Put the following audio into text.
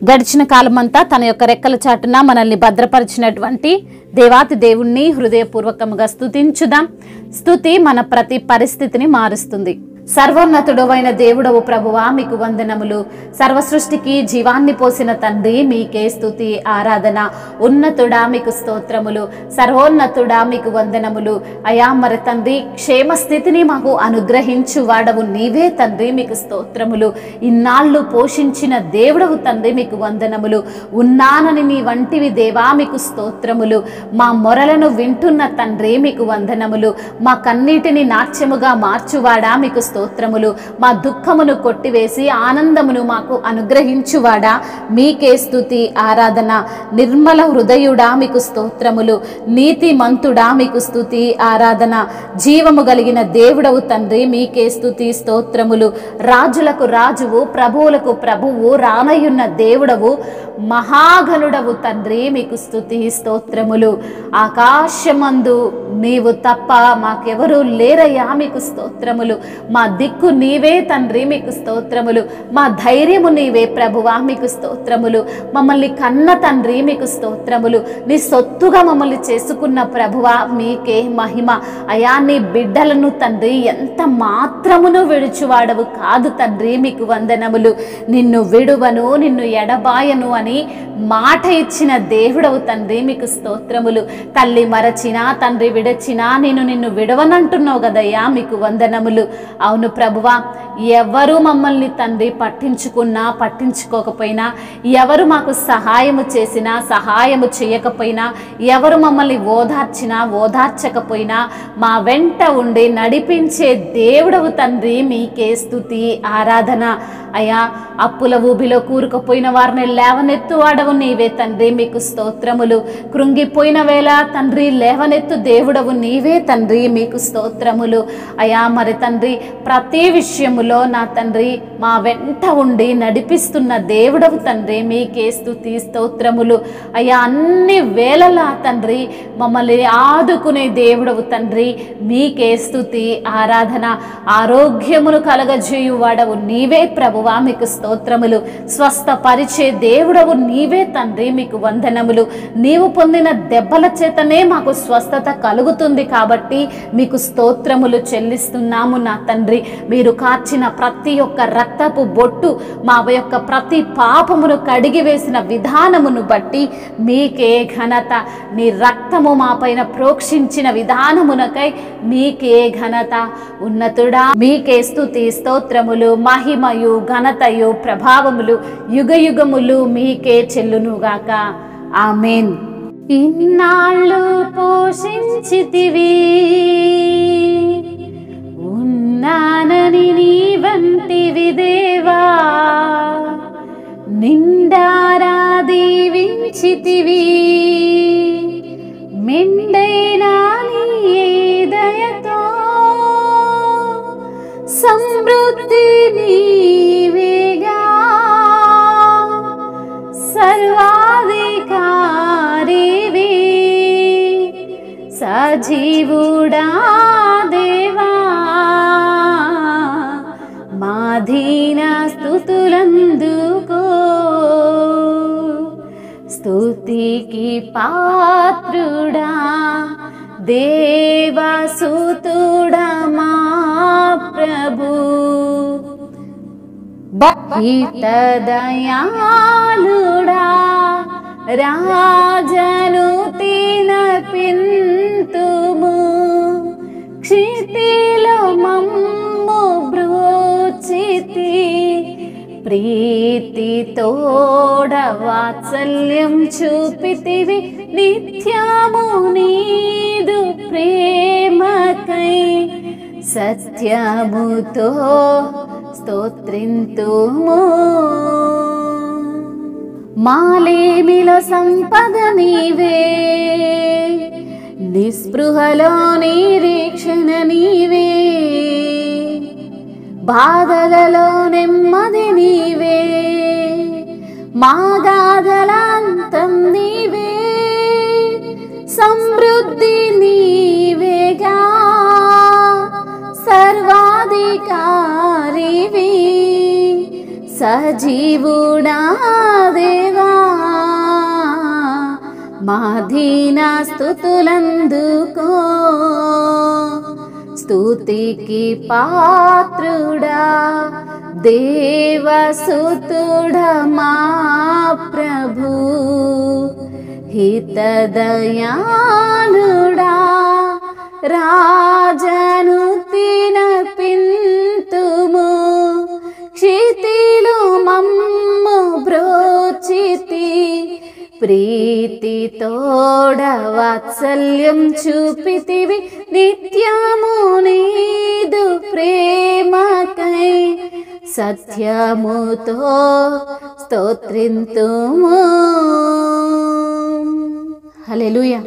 గడిచిన కాలమంతా తన యొక్క రెక్కల చాటున మనల్ని భద్రపరిచినటువంటి దేవాతి దేవుణ్ణి హృదయపూర్వకంగా స్తుతించుదాం. స్తుతి మన ప్రతి పరిస్థితిని మారుస్తుంది. సర్వోన్నతుడవైన దేవుడవు ప్రభువా, మీకు వందనములు. సర్వసృష్టికి జీవాన్ని పోసిన తండ్రి, మీకే స్తుతి ఆరాధన. ఉన్నతుడా, మీకు స్తోత్రములు. సర్వోన్నతుడా, మీకు వందనములు. అయా మరి తండ్రి, క్షేమస్థితిని మాకు అనుగ్రహించు వాడవు నీవే తండ్రి, మీకు స్తోత్రములు. ఇన్నాళ్ళు పోషించిన దేవుడవు తండ్రి, మీకు వందనములు. ఉన్నానని నీ వంటివి దేవా, మీకు స్తోత్రములు. మా మొరలను వింటున్న తండ్రి, మీకు వందనములు. మా కన్నీటిని నాట్యముగా మార్చువాడా, మీకు స్తోత్రములు. మా దుఃఖమును కొట్టివేసి ఆనందమును మాకు అనుగ్రహించువాడా, మీకే స్తుతి ఆరాధన. నిర్మల హృదయుడా, మీకు స్తోత్రములు. నీతిమంతుడా, మీకు స్తుతి ఆరాధన. జీవము కలిగిన దేవుడవు తండ్రి, మీకే స్తుతి స్తోత్రములు. రాజులకు రాజువు, ప్రభువులకు ప్రభువు, రానయున్న దేవుడవు, మహాగణుడవు తండ్రి, మీకు స్తుతి స్తోత్రములు. ఆకాశమందు నీవు తప్ప మాకెవరూ లేరయ్యా, మీకు స్తోత్రములు. మా దిక్కు నీవే తండ్రి, మీకు స్తోత్రములు. మా ధైర్యము నీవే ప్రభువా, మీకు స్తోత్రములు. మమ్మల్ని కన్న తండ్రి, మీకు స్తోత్రములు. నీ సొత్తుగా మమ్మల్ని చేసుకున్న ప్రభువా, మీకే మహిమ. అయా నీ బిడ్డలను తండ్రి ఎంత మాత్రమును విడుచువాడవు కాదు తండ్రి, మీకు వందనములు. నిన్ను విడువను, నిన్ను ఎడబాయను అని మాట ఇచ్చిన దేవుడవు తండ్రి, మీకు స్తోత్రములు. తల్లి మరచినా తండ్రి విడచినా నేను నిన్ను విడవనంటున్నావు కదయ్యా, మీకు వందనములు. అవును ప్రభువా, ఎవరు మమ్మల్ని తండ్రి పట్టించుకున్నా పట్టించుకోకపోయినా, ఎవరు మాకు సహాయము చేసినా సహాయము చేయకపోయినా, ఎవరు మమ్మల్ని ఓదార్చినా ఓదార్చకపోయినా, మా వెంట ఉండి నడిపించే దేవుడవు తండ్రి, మీకే స్తుతి ఆరాధన. అయ్యా అప్పుల ఊబిలో కూరుకుపోయిన వారిని లేవనెత్తువాడవు నీవే తండ్రి, మీకు స్తోత్రములు. కృంగిపోయిన వేళ తండ్రి లేవనెత్తు దేవుడవు నీవే తండ్రి, మీకు స్తోత్రములు. అయా మరి తండ్రి ప్రతి విషయములో నా తండ్రి మా వెంట ఉండి నడిపిస్తున్న దేవుడవు తండ్రి, మీకే స్తుతి స్తోత్రములు. అయ్యా అన్ని వేళలా తండ్రి మమ్మల్ని ఆదుకునే దేవుడవు తండ్రి, మీకే స్తుతి ఆరాధన. ఆరోగ్యమును కలగజేయువాడవు నీవే ప్రభువా, మీకు స్తోత్రములు. స్వస్థపరిచే దేవుడవు నీవే తండ్రి, మీకు వందనములు. నీవు పొందిన దెబ్బల చేతనే మాకు స్వస్థత కలుగుతుంది కాబట్టి మీకు స్తోత్రములు చెల్లిస్తున్నాము నా తండ్రి. మీరు కార్చిన ప్రతి ఒక్క రక్తపు బొట్టు మా యొక్క ప్రతి పాపమును కడిగి వేసిన విధానమును బట్టి మీకే ఘనత. నీ రక్తము మా పైన ప్రోక్షించిన విధానమునకై మీకే ఘనత. ఉన్నతుడా, మీకే స్తుతి స్తోత్రములు. మహిమయు ఘనతయు ప్రభావములు యుగయుగములు మీకే చెల్లునుగాక. ఆమేన్. ఇన్నాళ్ళు పోషించితివి, ఉన్నానని నీ వంటివి దేవా, నిండారా దీవించితివి, మెండైనా నీ దయతో సమృద్ధి నీవేగా, సర్వాధికారివి, సజీవుడా దేవా, మాధీన స్తుతులందుకో. స్తుతికి పాత్రుడా దేవసుతుడా మా ప్రభు, భక్తిదయాళుడా రాజను తినపింతుము, క్షితిలో మమ్ము బ్రోచితి, ప్రీతి తోడ వాత్సల్యం చూపితివి, నిత్యము నీదు ప్రేమకై సత్యముతో స్తోత్రింతుము. మాలేమిలో సంపద నీవే, నిస్పృహలో నిరీక్షణ నీవే, బాధలలో నెమ్మది నీవే, మా గాథలాంతం నీవే, సమృద్ధి నీవేగా, సర్వాధికారివి, సజీవుడా దేవా మా దీన స్తుతులందుకో స్తుతికి పాత్రుడా దేవసుతుడా మా ప్రభు హితదయాళుడా రాజను తినపింతుము క్షితిలో మమ్ము బ్రోచితి ప్రీతి తోడ వాత్సల్యం చూపితివి నిత్యము నీదు ప్రేమకై సత్యముతో స్తోత్రింతుము. హల్లెలూయా.